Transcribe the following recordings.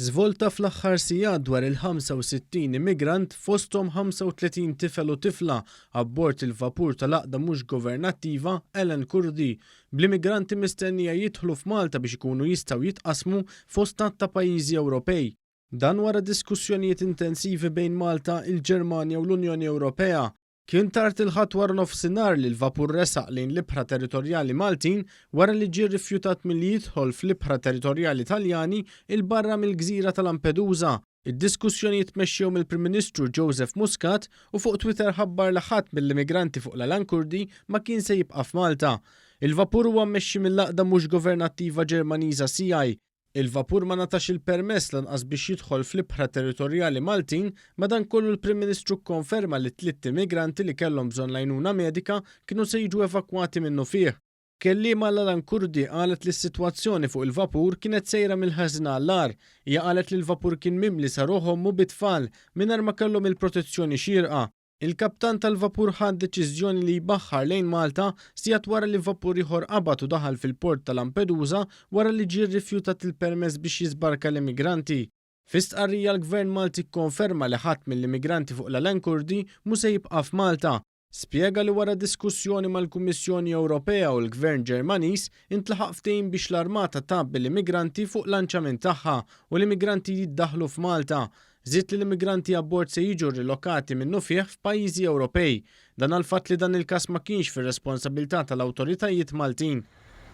Żvolta fl-aħħar sigħat dwar il-65 immigrant fosthom 35 tifel u tifla abbord il-vapur tal-għaqda mhux governattiva Ellen Kurdi bl-immigranti mistennija jidħlu f'Malta biex ikunu jistgħu jitqasmu fost ta' pajjiżi Ewropej. Dan wara diskussjonijiet intensivi bejn Malta, il-Ġermanja u l-Unjoni Ewropea. Kien tard il-ħadd wara nofsinhar li l-vapur resaq lejn l-ibħra territorjali Maltin wara li ġie rrifjutat milli jidħol fl-ibħra territorjali Taljani il-barra mill-gżira ta' Lampedusa. Id-diskussjonijiet tmexxew mill-Prim Ministru Joseph Muscat u fuq Twitter ħabbar li ħadd mill-immigranti fuq l-Ellen Kurdi ma kien se jibqa' f'Malta. Il-vapur huwa mmexxi mill-għaqda mhux governattiva Ġermaniża CI. Il-vapur ma natax il-permess lanqas biex jidħol fl-ibħra territorjali Maltin, madankollu l-Prim Ministru kkonferma li 3 immigranti li kellhom bżonn għajnuna medika kienu se jiġu evakwati minnu fih. Kelliema l-Ellen Kurdi qalet li s-sitwazzjoni fuq il-vapur kienet sejra mill-ħażna għall-agħar. Hija qalet li l-vapur kien mimli saruħhom u bit-tfal mingħajr ma kellhom il-protezzjoni xierqa. Il-kaptan tal-vapur ħad deċiżjoni li jbaħħar lejn Malta sigħat wara li vapur ieħor qabad u daħal fil-port ta' Lampedusa wara li ġie rrifjutat il-permess biex jiżbarka l-immigranti. Fi stqarrija l-Gvern Malti kkonferma li ħadd mill-immigranti fuq l-Ellen Kurdi mhux se jibqa' f'Malta. Spjega li wara diskussjoni mal-Kummissjoni Ewropea u l-Gvern Ġermaniż intlaħaq ftehim biex l-armata tgħabbi l-immigranti fuq l-lanċament tagħha u l-immigranti jiddaħħlu f'Malta. Żied li l-immigranti abbord se jiġu rilokati minnu fih f'pajjiżi Ewropej. Dan għal-fatt li dan il-każ ma kienx fir-responsabilità tal-awtoritajiet Maltin.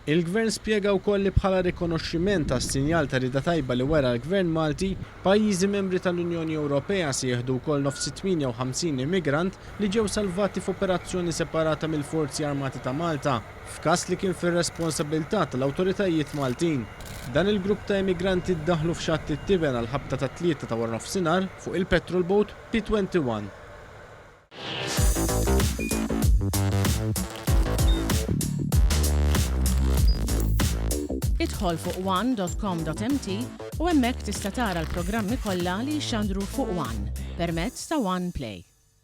Il-Gvern spjega wkoll li bħala rikonoxximent tas-sinjal ta' rida tajba li wera l-Gvern Malti, pajjiżi membri tal-Unjoni Ewropea se jieħdu wkoll nofs 58 immigrant li ġew salvati f'operazzjoni separata mill-Forzi Armati ta' Malta, f'każ li kien fir-responsabilità tal-awtoritajiet Maltin. Dan il-grupp ta' immigranti ddaħlu f'xatt it-Tiben għal ħabta ta' 3 ta' wara nofsinhar fuq il-Petrol Boat P21. Idħol fuq one.com.mt u hemmhekk tista' tara l-programmi kollha li jxandru fuq One permezz ta' One Play.